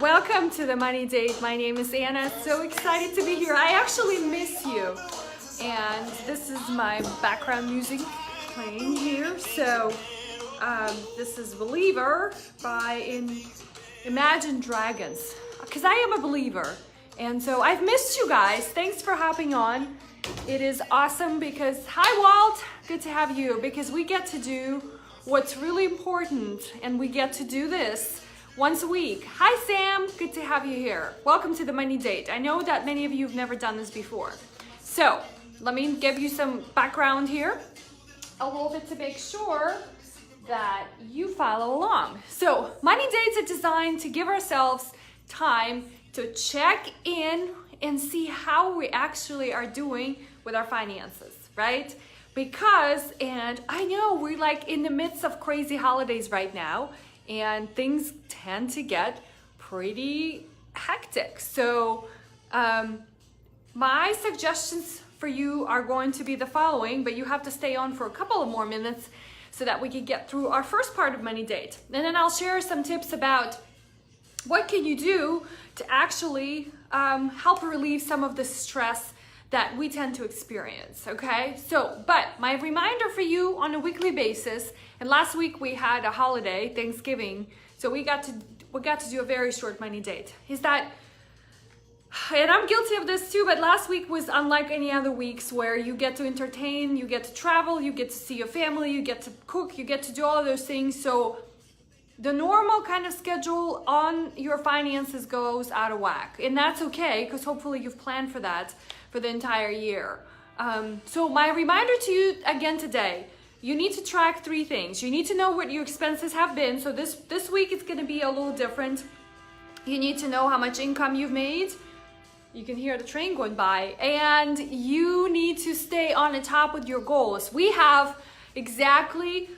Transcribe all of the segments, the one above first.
Welcome to the Money Date. My name is Anna. So excited to be here. I actually miss you. And this is my background music playing here. So this is Believer by Imagine Dragons. Because I am a believer. And so I've missed you guys. Thanks for hopping on. It is awesome because, hi Walt, good to have you, because we get to do what's really important, and we get to do this once a week. Hi Sam, good to have you here. Welcome to the Money Date. I know that many of you have never done this before. So let me give you some background here a little bit to make sure that you follow along. So Money Dates are designed to give ourselves time to check in and see how we actually are doing with our finances, right? Because, and I know we're like in the midst of crazy holidays right now, and things tend to get pretty hectic. So my suggestions for you are going to be the following, but you have to stay on for a couple of more minutes so that we can get through our first part of Money Date. And then I'll share some tips about what can you do to actually help relieve some of the stress that we tend to experience, okay? So, but my reminder for you on a weekly basis, and last week we had a holiday, Thanksgiving, so we got to do a very short Money Date, is that, and I'm guilty of this too, but last week was unlike any other weeks where you get to entertain, you get to travel, you get to see your family, you get to cook, you get to do all of those things. So the normal kind of schedule on your finances goes out of whack, and that's okay, because hopefully you've planned for that for the entire year. So my reminder to you again today, you need to track three things. You need to know what your expenses have been. So this week it's going to be a little different. You need to know how much income you've made. You can hear the train going by, and you need to stay on the top with your goals. We have exactly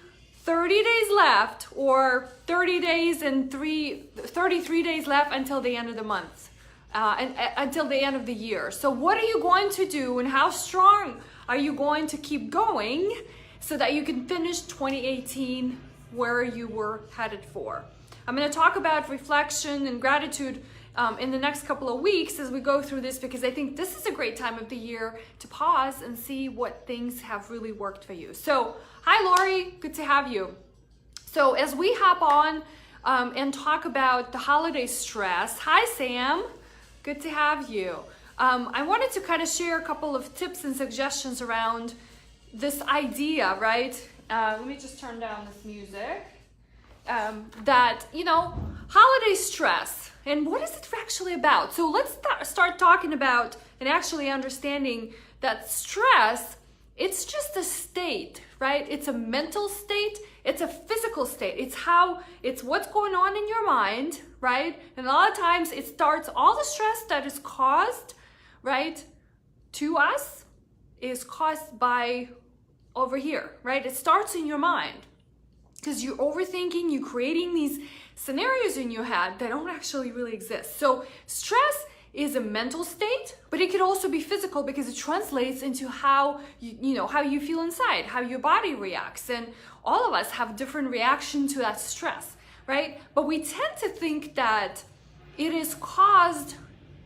30 days left, or 30 days and 33 days left until the end of the month, and until the end of the year. So what are you going to do, and how strong are you going to keep going so that you can finish 2018 where you were headed for? I'm going to talk about reflection and gratitude in the next couple of weeks as we go through this, because I think this is a great time of the year to pause and see what things have really worked for you. So hi Lori, good to have you. So as we hop on and talk about the holiday stress, hi Sam, good to have you. I wanted to kind of share a couple of tips and suggestions around this idea, right? Let me just turn down this music. That, you know, holiday stress, and what is it actually about? So let's start talking about and actually understanding that stress, it's just a state, right? It's a mental state, it's a physical state. It's what's going on in your mind, right? And a lot of times it starts, all the stress that is caused, right, to us is caused by over here, right? It starts in your mind. Because you're overthinking, you're creating these scenarios in your head that don't actually really exist. So stress is a mental state, but it could also be physical, because it translates into how how you feel inside, how your body reacts. And all of us have different reaction to that stress, right? But we tend to think that it is caused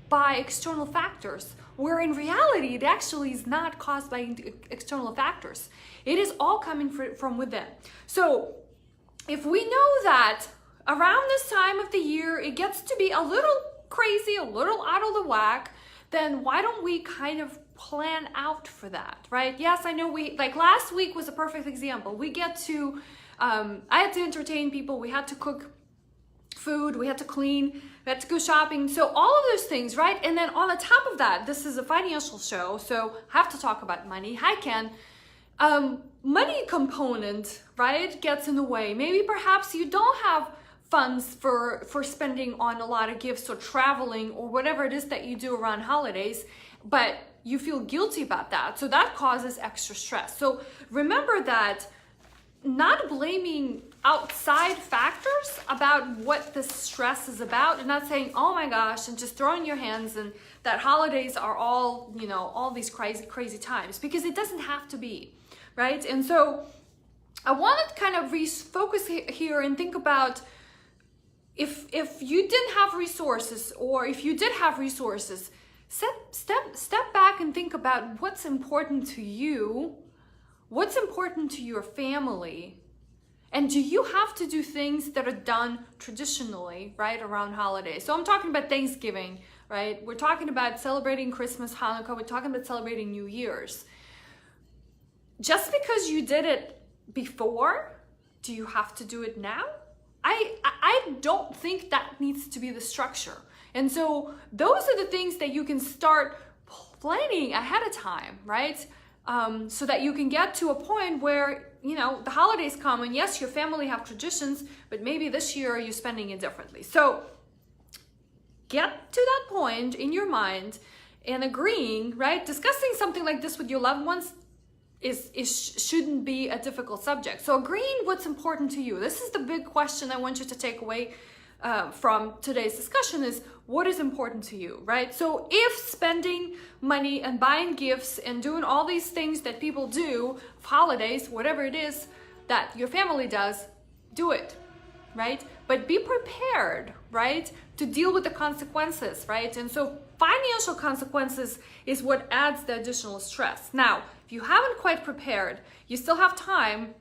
by external factors, where in reality, it actually is not caused by external factors. It is all coming from within. So if we know that around this time of the year, it gets to be a little crazy, a little out of the whack, then why don't we kind of plan out for that, right? Yes, I know like last week was a perfect example. We get to, I had to entertain people, we had to cook food, we had to clean, we had to go shopping. So all of those things, right? And then on the top of that, this is a financial show, so I have to talk about money. Hi, Ken. Money component, right, gets in the way. Maybe perhaps you don't have funds for spending on a lot of gifts or traveling or whatever it is that you do around holidays, but you feel guilty about that. So that causes extra stress. So remember that not blaming outside factors about what the stress is about, and not saying, oh my gosh, and just throwing your hands and that holidays are all, all these crazy times, because it doesn't have to be, right? And so I want to kind of refocus here and think about if you didn't have resources, or if you did have resources, step back and think about what's important to you, what's important to your family, and do you have to do things that are done traditionally, right, around holidays? So I'm talking about Thanksgiving, right? We're talking about celebrating Christmas, Hanukkah, we're talking about celebrating New Year's. Just because you did it before, do you have to do it now? I don't think that needs to be the structure. And so those are the things that you can start planning ahead of time, right? So that you can get to a point where, you know, the holidays come and yes, your family have traditions, but maybe this year you're spending it differently. So get to that point in your mind and agreeing, right? Discussing something like this with your loved ones shouldn't be a difficult subject. So agreeing what's important to you. This is the big question I want you to take away from today's discussion is, what is important to you, right? So if spending money and buying gifts and doing all these things that people do, holidays, whatever it is that your family does, do it, right? But be prepared, right, to deal with the consequences, right? And so financial consequences is what adds the additional stress. Now, if you haven't quite prepared, you still have time.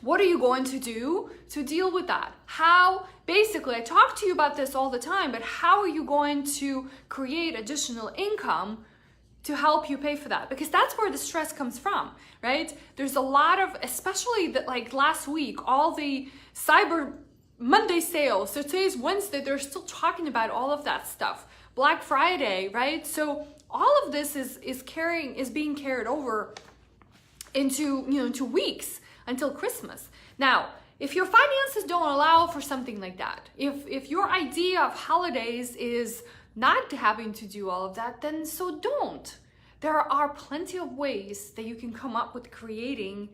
What are you going to do to deal with that? How, basically, I talk to you about this all the time, but how are you going to create additional income to help you pay for that? Because that's where the stress comes from, right? There's a lot of, especially like last week, all the Cyber Monday sales. So today's Wednesday, they're still talking about all of that stuff. Black Friday, right? So all of this is being carried over into, you know, into weeks until Christmas. Now, if your finances don't allow for something like that, if your idea of holidays is not having to do all of that, then so don't. There are plenty of ways that you can come up with creating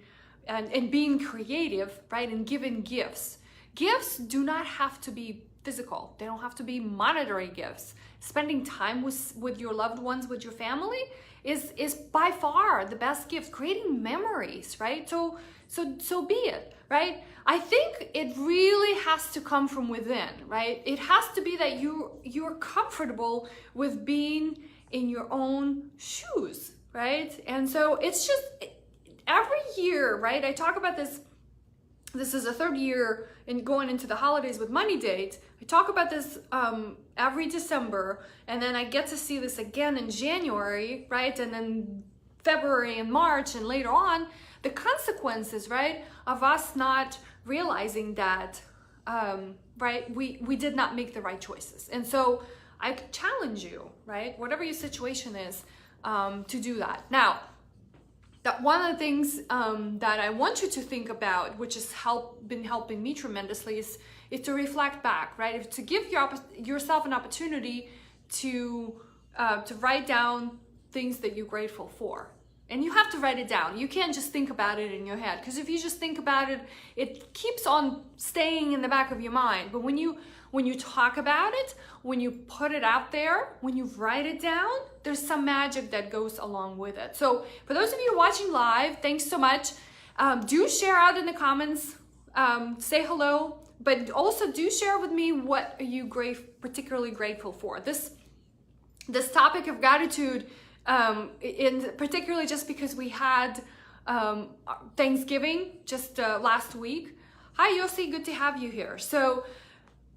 and being creative, right? And giving gifts. Gifts do not have to be physical. They don't have to be monetary gifts. Spending time with your loved ones, with your family is by far the best gift. Creating memories, right? So be it, right? I think it really has to come from within, right? It has to be that you're comfortable with being in your own shoes, right? And so it's just every year, right? I talk about this. This is a third year in going into the holidays with Money Date. I talk about this every December, and then I get to see this again in January, right? And then February and March, and later on, the consequences, right, of us not realizing that, right, we did not make the right choices. And so I challenge you, right, whatever your situation is, to do that. Now, that one of the things that I want you to think about, which has been helping me tremendously, is to reflect back, right? To give yourself an opportunity to write down things that you're grateful for. And you have to write it down. You can't just think about it in your head, because if you just think about it, it keeps on staying in the back of your mind. But when you talk about it, when you put it out there, when you write it down, there's some magic that goes along with it. So for those of you watching live, thanks so much. Do share out in the comments, say hello, but also do share with me what are you particularly grateful for. This topic of gratitude, particularly just because we had Thanksgiving just last week. Hi Yossi, good to have you here. So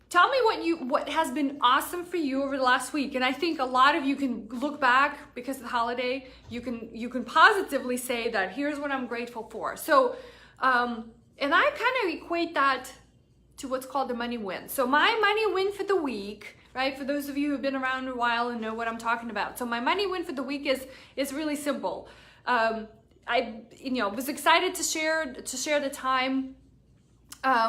tell me what has been awesome for you over the last week. And I think a lot of you can look back because of the holiday. You can positively say that here's what I'm grateful for. So, and I kind of equate that to what's called the money win. So my money win for the week, right? For those of you who've been around a while and know what I'm talking about. So my money win for the week is really simple. I was excited to share the time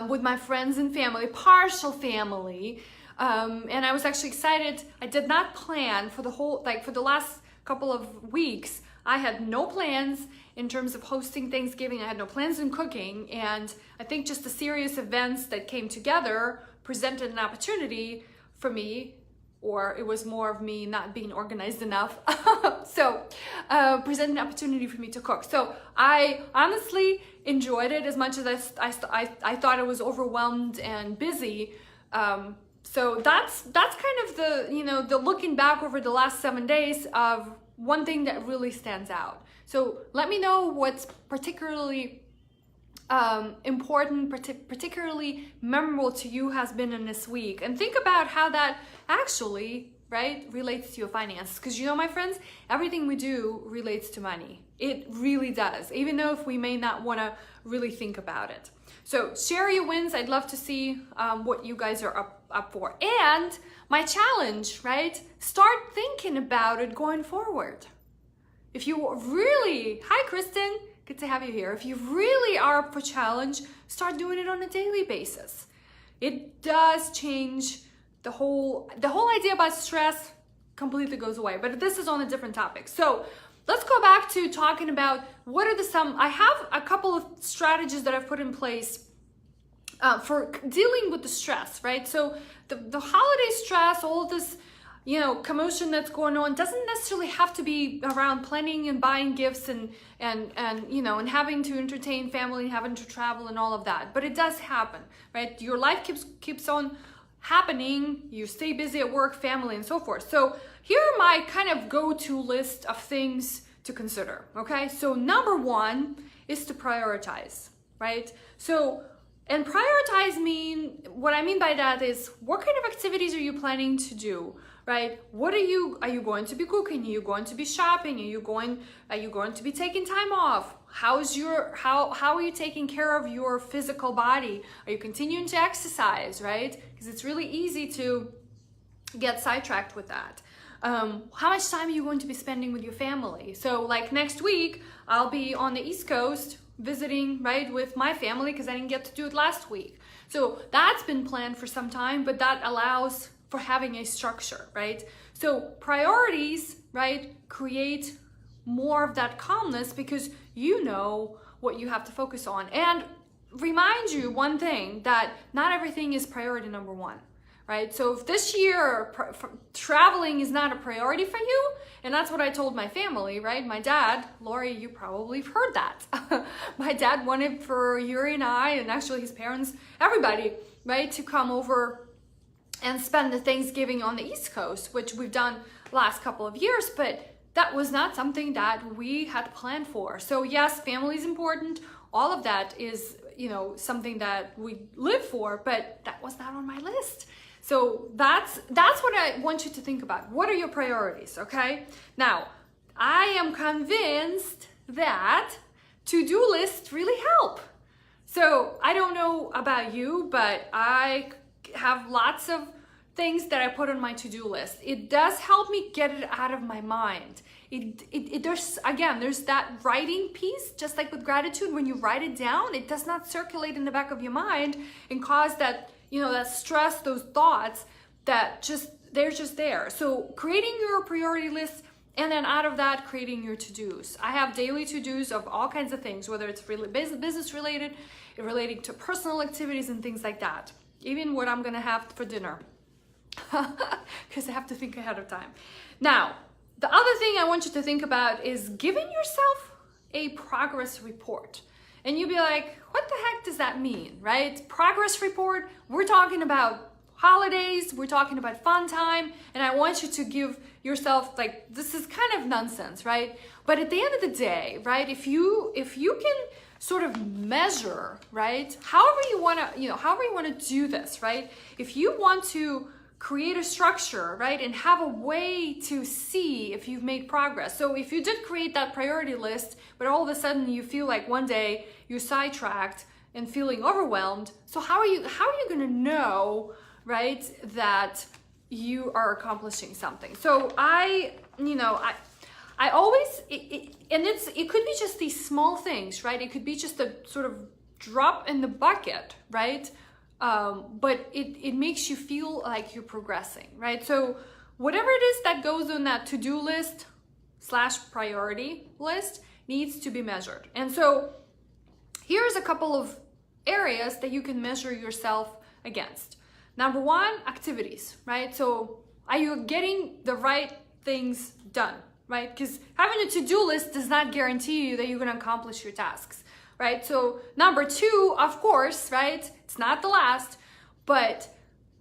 with my friends and family, partial family, and I was actually excited. I did not plan for for the last couple of weeks. I had no plans in terms of hosting Thanksgiving. I had no plans in cooking, and I think just the serious events that came together presented an opportunity for me, or it was more of me not being organized enough. So presented an opportunity for me to cook. So I honestly enjoyed it as much as I thought I was overwhelmed and busy. So that's kind of the, the looking back over the last 7 days of one thing that really stands out. So let me know what's particularly important, particularly memorable to you has been in this week, and think about how that actually, right, relates to your finances. Because my friends, everything we do relates to money. It really does, even though if we may not want to really think about it. So share your wins. I'd love to see what you guys are up for. And my challenge, right? Start thinking about it going forward. If you really, hi Kristen, good to have you here. If you really are up for challenge, start doing it on a daily basis. It does change the whole idea about stress completely goes away, but this is on a different topic. So let's go back to talking about what are I have a couple of strategies that I've put in place for dealing with the stress, right? So the holiday stress, all this, commotion that's going on doesn't necessarily have to be around planning and buying gifts and having to entertain family and having to travel and all of that. But it does happen, right? Your life keeps on happening. You stay busy at work, family, and so forth. So here are my kind of go-to list of things to consider, okay? So number one is to prioritize, right? So, and prioritize what I mean by that is, what kind of activities are you planning to do, right? Are you going to be cooking? Are you going to be shopping? Are you going to be taking time off? How are you taking care of your physical body? Are you continuing to exercise, right? Because it's really easy to get sidetracked with that. How much time are you going to be spending with your family? So like next week, I'll be on the East Coast visiting, right, with my family because I didn't get to do it last week. So that's been planned for some time, but that allows for having a structure, right? So priorities, right, create more of that calmness because you know what you have to focus on. And remind you one thing, that not everything is priority number one, right? So if this year traveling is not a priority for you, and that's what I told my family, right? My dad, Lori, you probably have heard that. My dad wanted for Yuri and I, and actually his parents, everybody, right, to come over and spend the Thanksgiving on the East Coast, which we've done last couple of years, but that was not something that we had planned for. So yes, family is important. All of that is, something that we live for, but that was not on my list. So that's what I want you to think about. What are your priorities, okay? Now, I am convinced that to-do lists really help. So I don't know about you, but I have lots of things that I put on my to-do list. It does help me get it out of my mind. There's that writing piece, just like with gratitude. When you write it down, it does not circulate in the back of your mind and cause that, that stress, those thoughts that they're just there. So creating your priority list, and then out of that, creating your to-dos. I have daily to-dos of all kinds of things, whether it's really business related, relating to personal activities and things like that. Even what I'm gonna have for dinner, because I have to think ahead of time. Now, the other thing I want you to think about is giving yourself a progress report. And you'll be like, what the heck does that mean, right? Progress report, we're talking about holidays, we're talking about fun time, and I want you to give yourself, this is kind of nonsense, right? But at the end of the day, right, if you can sort of measure, right, however you want to do this, right? If you want to create a structure, right, and have a way to see if you've made progress. So if you did create that priority list, but all of a sudden you feel like one day you're sidetracked and feeling overwhelmed, so how are you going to know, right, that you are accomplishing something? So I always, it could be just these small things, right? It could be just a sort of drop in the bucket, right? But it makes you feel like you're progressing, right? So whatever it is that goes on that to-do list / priority list needs to be measured. And so here's a couple of areas that you can measure yourself against. Number one, activities, right? So are you getting the right things done, right? Because having a to-do list does not guarantee you that you're going to accomplish your tasks, right? So number two, of course, right? It's not the last, but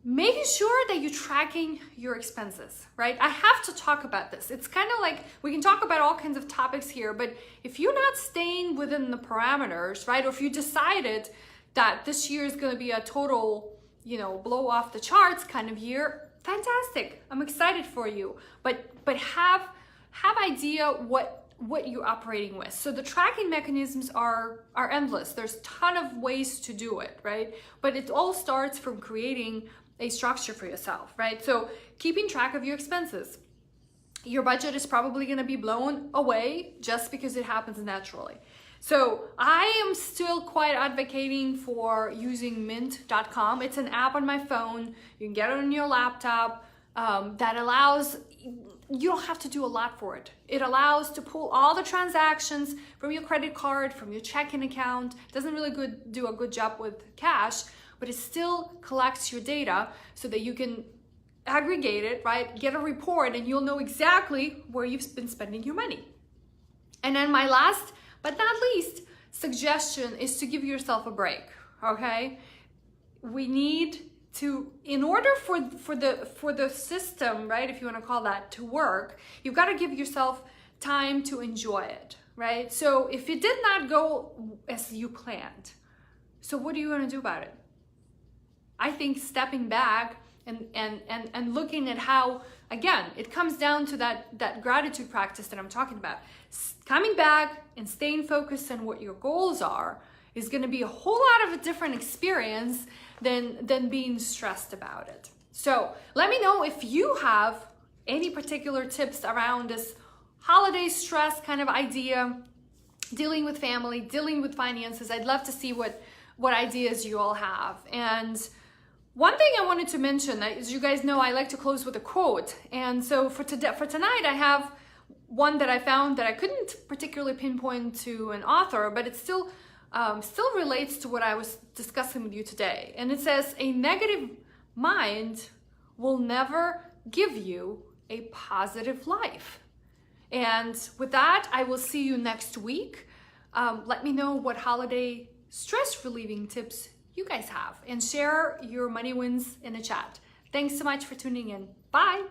making sure that you're tracking your expenses, right? I have to talk about this. It's kind of like, we can talk about all kinds of topics here, but if you're not staying within the parameters, right? Or if you decided that this year is going to be a total, blow off the charts kind of year, fantastic. I'm excited for you. But have idea what you're operating with. So the tracking mechanisms are endless. There's a ton of ways to do it, right? But it all starts from creating a structure for yourself, right? So keeping track of your expenses. Your budget is probably going to be blown away just because it happens naturally. So I am still quite advocating for using mint.com. It's an app on my phone. You can get it on your laptop that allows, you don't have to do a lot for it. It allows to pull all the transactions from your credit card, from your checking account. It doesn't really do a good job with cash, but it still collects your data so that you can aggregate it, right? Get a report and you'll know exactly where you've been spending your money. And then my last but not least suggestion is to give yourself a break, okay? We need to, in order for the system, right, if you want to call that, to work, you've got to give yourself time to enjoy it, right? So if it did not go as you planned, so what are you going to do about it? I think stepping back and looking at how, again, it comes down to that gratitude practice that I'm talking about. Coming back and staying focused on what your goals are is going to be a whole lot of a different experience than being stressed about it. So let me know if you have any particular tips around this holiday stress kind of idea, dealing with family, dealing with finances. I'd love to see what ideas you all have. And one thing I wanted to mention, as you guys know, I like to close with a quote. And so for tonight, I have one that I found that I couldn't particularly pinpoint to an author, but it still relates to what I was discussing with you today. And it says, a negative mind will never give you a positive life. And with that, I will see you next week. Let me know what holiday stress relieving tips you guys have and share your money wins in the chat. Thanks so much for tuning in. Bye.